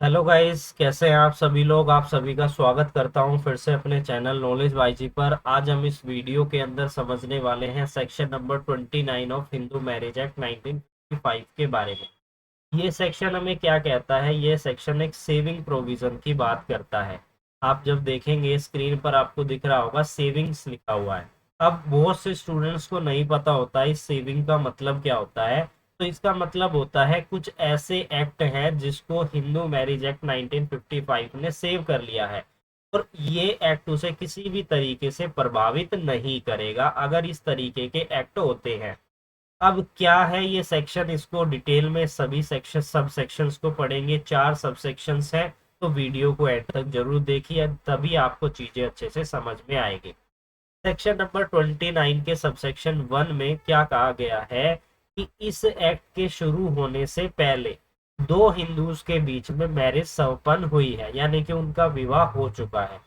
Hello guys, कैसे हैं आप सभी लोग। आप सभी का स्वागत करता हूं फिर से अपने चैनल नॉलेज वाईजी पर। आज हम इस वीडियो के अंदर समझने वाले हैं section number 29 of Hindu marriage act 1955 के बारे में। ये सेक्शन हमें क्या कहता है? ये सेक्शन एक सेविंग प्रोविजन की बात करता है। आप जब देखेंगे स्क्रीन पर आपको दिख रहा होगा सेविंग्स लिखा हुआ है। अब बहुत से स्टूडेंट्स को नहीं पता होता इस सेविंग का मतलब क्या होता है। तो इसका मतलब होता है कुछ ऐसे एक्ट हैं जिसको हिंदू मैरिज एक्ट 1955 ने सेव कर लिया है, और ये एक्ट उसे किसी भी तरीके से प्रभावित नहीं करेगा अगर इस तरीके के एक्ट होते हैं। अब क्या है ये सेक्शन, इसको डिटेल में सभी सेक्शन सब सेक्शंस को पढ़ेंगे। 4 सब सेक्शंस हैं, तो वीडियो को एंड तक जरूर देखिए, तभी आपको चीजें अच्छे से समझ में आएगी। सेक्शन नंबर 29 के सबसेक्शन 1 में क्या कहा गया है कि इस एक्ट के शुरू होने से पहले दो हिंदूज के बीच में मैरिज संपन्न हुई है, यानी कि उनका विवाह हो चुका है।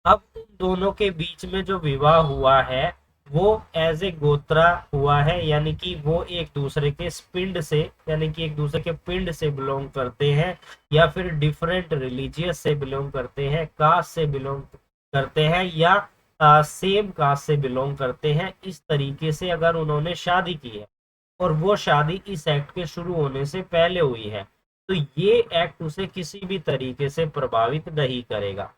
अब उन दोनों के बीच में जो विवाह हुआ है वो एज ए गोत्रा हुआ है, यानी कि वो एक दूसरे के पिंड से, यानी कि एक दूसरे के पिंड से बिलोंग करते हैं, या फिर डिफरेंट रिलीजियस से बिलोंग करते हैं, कास्ट से बिलोंग करते हैं, या सेम कास्ट से बिलोंग करते हैं। इस तरीके से अगर उन्होंने शादी की है और वो शादी इस एक्ट के शुरू होने से पहले हुई है, तो ये एक्ट उसे किसी भी तरीके से प्रभावित नहीं करेगा।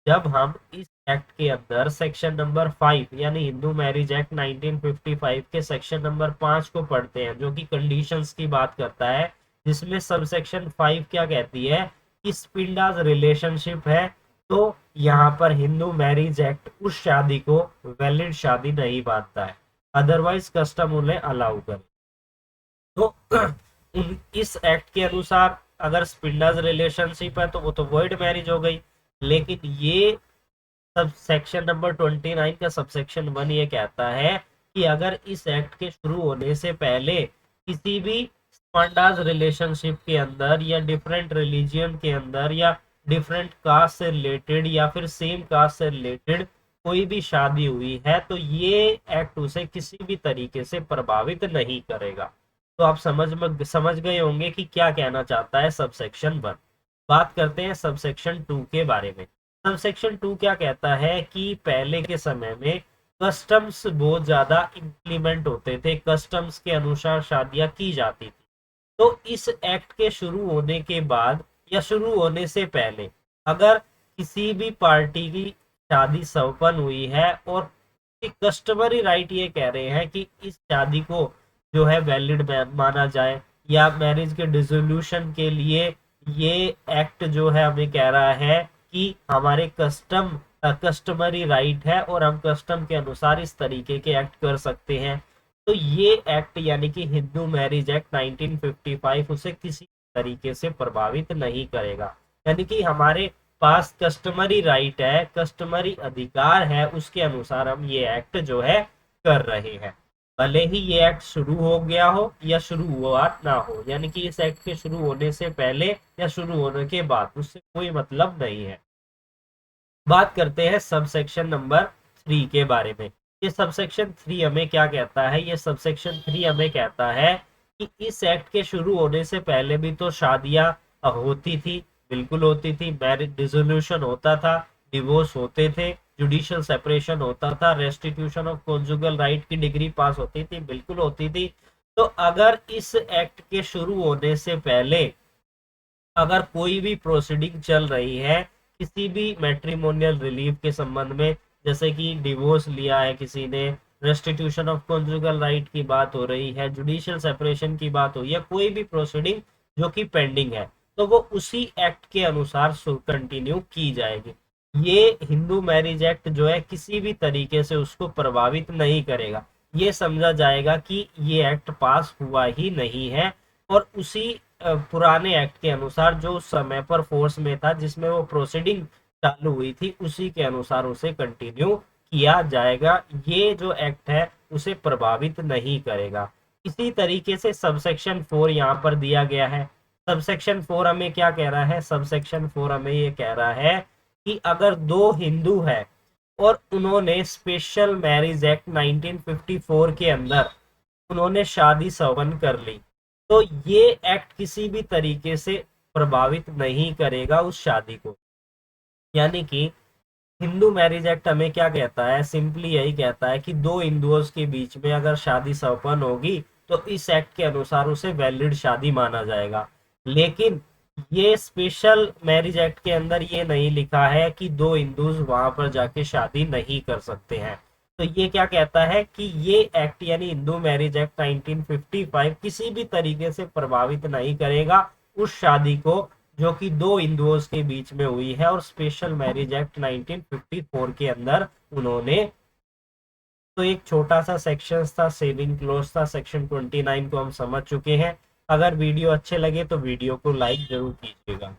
जब हम इस एक्ट के अंदर सेक्शन नंबर 5 यानी हिंदू मैरिज एक्ट 1955 के सेक्शन नंबर 5 को पढ़ते हैं, जो कि कंडीशंस की बात करता है, जिसमें सब सेक्शन 5 क्या कहती है कि स्पिंडाज रिलेशनशिप है, तो यहाँ पर हिंदू मैरिज एक्ट उस शादी को वैलिड शादी नहीं मानता है, अदरवाइज कस्टम उन्हें अलाउ करे। तो इस एक्ट के अनुसार अगर स्पिंडाज रिलेशनशिप है तो वो तो वॉइड मैरिज हो गई। लेकिन ये सब सेक्शन नंबर 29 का सबसेक्शन 1 ये कहता है कि अगर इस एक्ट के शुरू होने से पहले किसी भी स्पॉन्डास रिलेशनशिप के अंदर, या डिफरेंट रिलीजियन के अंदर, या डिफरेंट कास्ट से रिलेटेड, या फिर सेम कास्ट से रिलेटेड कोई भी शादी हुई है, तो ये एक्ट उसे किसी भी तरीके से प्रभावित नहीं करेगा। तो आप समझ गए होंगे कि क्या कहना चाहता है सबसेक्शन 1। बात करते हैं सबसेक्शन 2 के बारे में। सबसेक्शन 2 क्या कहता है कि पहले के समय में कस्टम्स बहुत ज्यादा इम्प्लीमेंट होते थे, कस्टम्स के अनुसार शादियां की जाती थी। तो इस एक्ट के शुरू होने के बाद या शुरू होने से पहले अगर किसी भी पार्टी की शादी संपन्न हुई है और कस्टमरी राइट ये कह रहे हैं कि इस शादी को जो है वैलिड माना जाए, या मैरिज के डिसोल्यूशन के लिए ये एक्ट जो है हमें कह रहा है कि हमारे कस्टमरी राइट है और हम कस्टम के अनुसार इस तरीके के एक्ट कर सकते हैं। तो ये एक्ट यानी कि हिंदू मैरिज एक्ट 1955 उसे किसी तरीके से प्रभावित नहीं करेगा। यानी कि हमारे पास कस्टमरी राइट है, कस्टमरी अधिकार है, उसके अनुसार हम ये एक्ट जो है कर रहे हैं, भले ही ये एक्ट शुरू हो गया हो या शुरू हुआ ना हो। यानी कि इस एक्ट के शुरू होने से पहले या शुरू होने के बाद उससे कोई मतलब नहीं है। बात करते हैं सबसेक्शन नंबर 3 के बारे में। ये सबसेक्शन 3 हमें क्या कहता है? ये सबसेक्शन 3 हमें कहता है कि इस एक्ट के शुरू होने से पहले भी तो शादियां होती थी, बिल्कुल होती थी, मैरिज डिसोल्यूशन होता था, डिवोर्स होते थे, जुडिशियल सेपरेशन होता था, रेस्टिट्यूशन ऑफ कॉन्जुगल राइट की डिग्री पास होती थी, बिल्कुल होती थी। तो अगर इस एक्ट के शुरू होने से पहले अगर कोई भी प्रोसीडिंग चल रही है किसी भी मैट्रिमोनियल रिलीफ के संबंध में, जैसे कि डिवोर्स लिया है किसी ने, रेस्टिट्यूशन ऑफ कॉन्जुगल राइट की बात हो रही है, जुडिशियल सेपरेशन की बात हो रही है, कोई भी प्रोसीडिंग जो कि पेंडिंग है, तो वो उसी एक्ट के अनुसार कंटिन्यू की जाएगी। ये हिंदू मैरिज एक्ट जो है किसी भी तरीके से उसको प्रभावित नहीं करेगा। ये समझा जाएगा कि ये एक्ट पास हुआ ही नहीं है, और उसी पुराने एक्ट के अनुसार जो उस समय पर फोर्स में था, जिसमें वो प्रोसीडिंग चालू हुई थी, उसी के अनुसार उसे कंटिन्यू किया जाएगा। ये जो एक्ट है उसे प्रभावित नहीं करेगा। इसी तरीके से सबसेक्शन 4 यहाँ पर दिया गया है। सबसेक्शन 4 हमें क्या कह रहा है? सबसेक्शन 4 हमें ये कह रहा है कि अगर दो हिंदू है और उन्होंने स्पेशल मैरिज एक्ट 1954 के अंदर उन्होंने शादी संपन्न कर ली, तो ये एक्ट किसी भी तरीके से प्रभावित नहीं करेगा उस शादी को। यानी कि हिंदू मैरिज एक्ट हमें क्या कहता है, सिंपली यही कहता है कि दो हिंदुओं के बीच में अगर शादी संपन्न होगी तो इस एक्ट के अनुसार उसे वैलिड शादी माना जाएगा। लेकिन ये स्पेशल मैरिज एक्ट के अंदर ये नहीं लिखा है कि दो हिंदूज वहां पर जाके शादी नहीं कर सकते हैं। तो ये क्या कहता है कि ये एक्ट यानी हिंदू मैरिज एक्ट 1955 किसी भी तरीके से प्रभावित नहीं करेगा उस शादी को जो कि दो हिंदुओं के बीच में हुई है। और स्पेशल मैरिज एक्ट 1954 के अंदर उन्होंने, तो एक छोटा सा सेक्शन था, सेविंग क्लोज था, सेक्शन 29 को हम समझ चुके हैं। अगर वीडियो अच्छे लगे तो वीडियो को लाइक जरूर कीजिएगा।